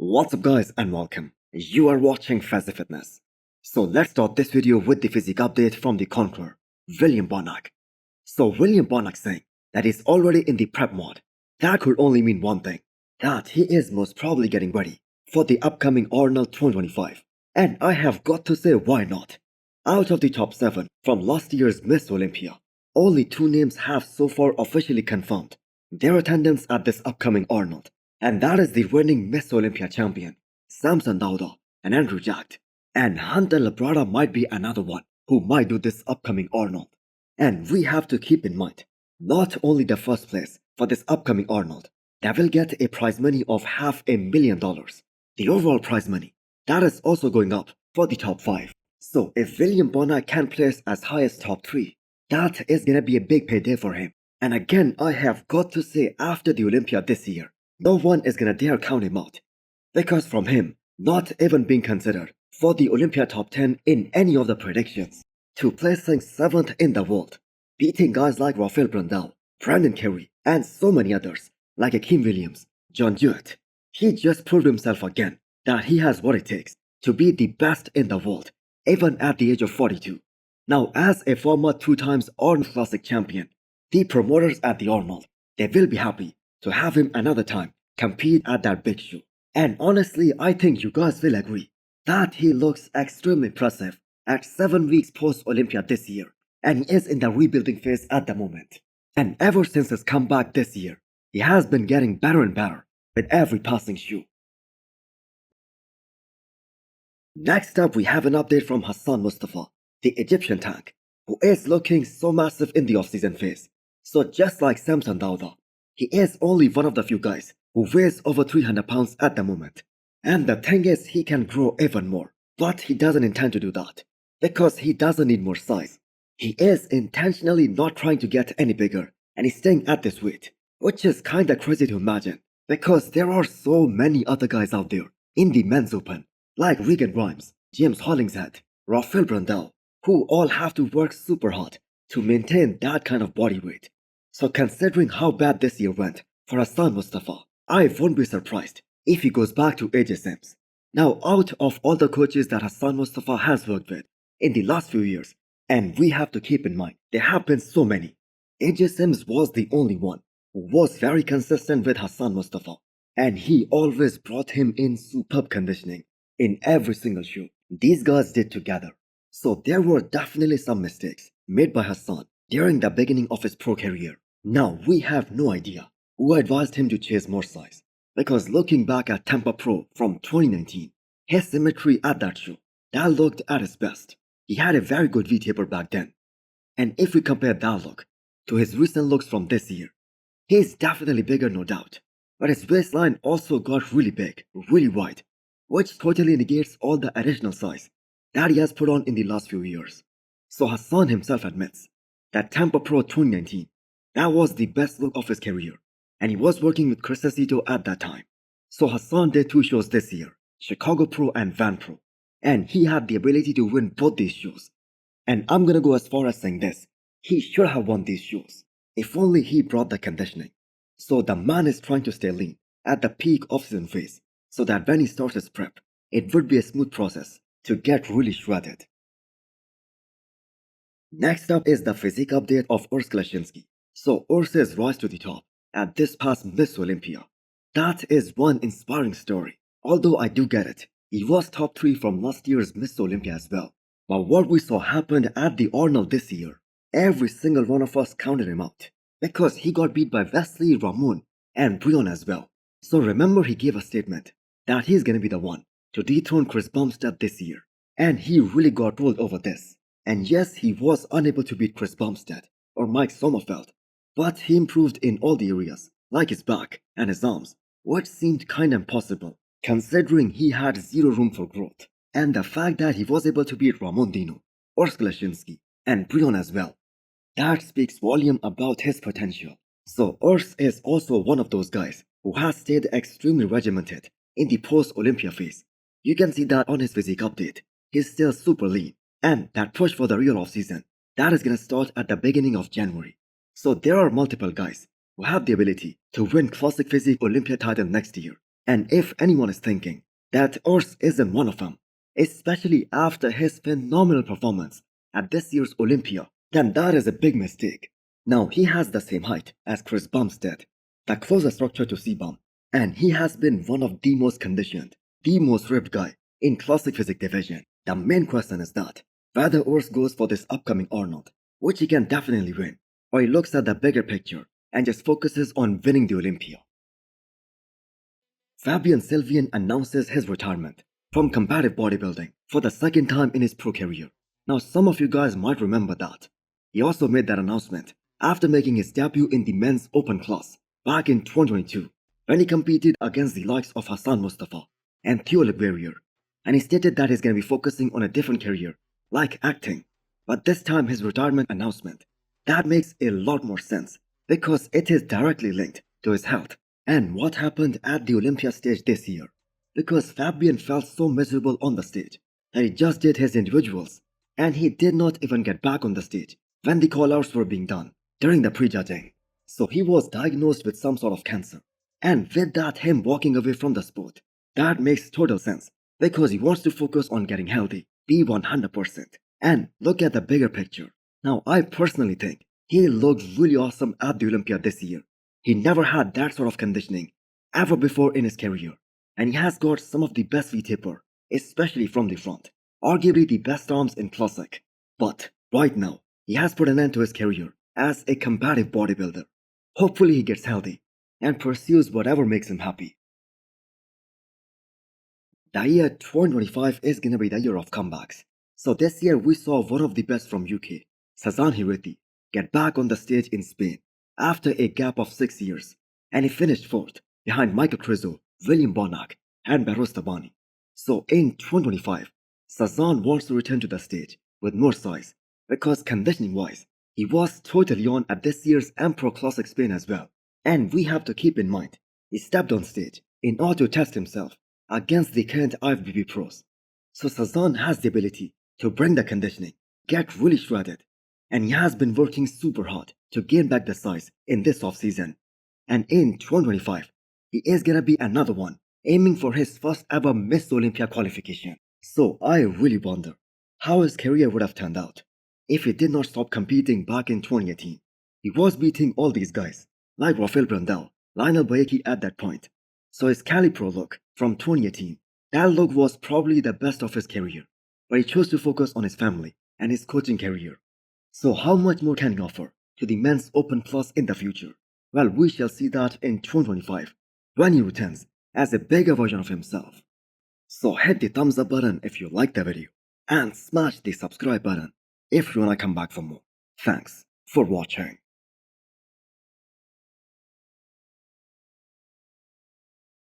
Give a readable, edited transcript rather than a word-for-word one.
What's up guys and welcome. You are watching Fazi Fitness. So let's start this video with the physique update from the Conqueror, William Bonac. So William Bonac saying that he's already in the prep mode. That could only mean one thing, that he is most probably getting ready for the upcoming Arnold 2025. And I have got to say, why not? Out of the top 7 from last year's Miss Olympia, only 2 names have so far officially confirmed their attendance at this upcoming Arnold. And that is the reigning Miss Olympia champion, Samson Dauda and Andrew Jacked. And Hunter Labrada might be another one who might do this upcoming Arnold. And we have to keep in mind, not only the first place for this upcoming Arnold, they will get a prize money of $500,000. The overall prize money, that is also going up for the top 5. So if William Bonac can place as high as top 3, that is gonna be a big payday for him. And again, I have got to say, after the Olympia this year, no one is gonna dare count him out. Because from him not even being considered for the Olympia top 10 in any of the predictions, to placing 7th in the world, beating guys like Rafael Brundle, Brandon Carey, and so many others like Akeem Williams, John Jewett, he just proved himself again that he has what it takes to be the best in the world, even at the age of 42. Now, as a former 2 times Arnold Classic champion, the promoters at the Arnold, they will be happy to have him another time compete at that big show. And honestly, I think you guys will agree that he looks extremely impressive at 7 weeks post Olympia this year, and he is in the rebuilding phase at the moment. And ever since his comeback this year, he has been getting better and better with every passing show. Next up, we have an update from Hassan Mustafa, the Egyptian tank, who is looking so massive in the off-season phase. So just like Samson Dauda, he is only one of the few guys who weighs over 300 pounds at the moment. And the thing is, he can grow even more. But he doesn't intend to do that, because he doesn't need more size. He is intentionally not trying to get any bigger, and he's staying at this weight, which is kinda crazy to imagine, because there are so many other guys out there in the men's open, like Regan Grimes, James Hollingshead, Rafael Brundle, who all have to work super hard to maintain that kind of body weight. So considering how bad this year went for Hassan Mustafa, I won't be surprised if he goes back to AJ Sims. Now, out of all the coaches that Hassan Mustafa has worked with in the last few years, and we have to keep in mind, there have been so many, AJ Sims was the only one who was very consistent with Hassan Mustafa, and he always brought him in superb conditioning in every single show these guys did together. So there were definitely some mistakes made by Hassan during the beginning of his pro career. Now, we have no idea who advised him to chase more size, because looking back at Tampa Pro from 2019, his symmetry at that show, that looked at his best. He had a very good V-taper back then. And if we compare that look to his recent looks from this year, he is definitely bigger, no doubt. But his waistline also got really big, really wide, which totally negates all the additional size that he has put on in the last few years. So Hassan himself admits that Tampa Pro 2019, that was the best look of his career, and he was working with Chris Aceto at that time. So Hassan did 2 shows this year, Chicago Pro and Van Pro, and he had the ability to win both these shows. And I'm gonna go as far as saying this, he should have won these shows, if only he brought the conditioning. So the man is trying to stay lean at the peak off-season phase, so that when he starts his prep, it would be a smooth process to get really shredded. Next up is the physique update of Urs Klashinsky. So Urs's rise to the top at this past Miss Olympia, that is one inspiring story. Although I do get it, he was top 3 from last year's Miss Olympia as well. But what we saw happened at the Arnold this year, every single one of us counted him out, because he got beat by Wesley, Ramon, and Breon as well. So remember, he gave a statement that he's gonna be the one to dethrone Chris Bumstead this year, and he really got rolled over this. And yes, he was unable to beat Chris Bumstead or Mike Sommerfeld, but he improved in all the areas, like his back and his arms, which seemed kinda impossible, considering he had zero room for growth. And the fact that he was able to beat Ramon Dino, Urs Klashinsky, and Breon as well, that speaks volume about his potential. So Urs is also one of those guys who has stayed extremely regimented in the post-Olympia phase. You can see that on his physique update. He's still super lean, and that push for the real off-season, that is gonna start at the beginning of January. So there are multiple guys who have the ability to win Classic Physique Olympia title next year. And if anyone is thinking that Urs isn't one of them, especially after his phenomenal performance at this year's Olympia, then that is a big mistake. Now he has the same height as Chris Bumstead, the closest structure to C-Bum, and he has been one of the most conditioned, the most ripped guy in classic physique division. The main question is that whether Urs goes for this upcoming Arnold, which he can definitely win, or he looks at the bigger picture and just focuses on winning the Olympia. Fabian Sylvian announces his retirement from competitive bodybuilding for the second time in his pro career. Now some of you guys might remember that. He also made that announcement after making his debut in the men's open class back in 2022 when he competed against the likes of Hassan Mustafa and Theo Liguerrier, and he stated that he's going to be focusing on a different career, like acting. But this time his retirement announcement, that makes a lot more sense because it is directly linked to his health and what happened at the Olympia stage this year. Because Fabian felt so miserable on the stage that he just did his individuals and he did not even get back on the stage when the call-outs were being done during the prejudging. So he was diagnosed with some sort of cancer. And with that, him walking away from the sport, that makes total sense because he wants to focus on getting healthy, be 100%, and look at the bigger picture. Now, I personally think he looked really awesome at the Olympia this year. He never had that sort of conditioning ever before in his career, and he has got some of the best V-taper, especially from the front, arguably the best arms in Classic. But right now, he has put an end to his career as a competitive bodybuilder. Hopefully he gets healthy and pursues whatever makes him happy. The year 2025 is gonna be the year of comebacks. So this year we saw one of the best from UK, Sazan Hiriti, get back on the stage in Spain after a gap of 6 years, and he finished 4th behind Michael Crizo, William Bonac, and Barros Tabani. So in 2025, Sazan wants to return to the stage with more size because conditioning wise, he was totally on at this year's Emperor Classic Spain as well. And we have to keep in mind, he stepped on stage in order to test himself against the current IFBB pros. So Sazan has the ability to bring the conditioning, get really shredded, and he has been working super hard to gain back the size in this off-season. And in 2025, he is gonna be another one, aiming for his first ever Miss Olympia qualification. So I really wonder how his career would have turned out if he did not stop competing back in 2018. He was beating all these guys, like Rafael Brandel, Lionel Bayeki at that point. So his Cali Pro look from 2018, that look was probably the best of his career, but he chose to focus on his family and his coaching career. So how much more can he offer to the men's open plus in the future? Well, we shall see that in 2025 when he returns as a bigger version of himself. So hit the thumbs up button if you liked the video and smash the subscribe button if you wanna come back for more. Thanks for watching.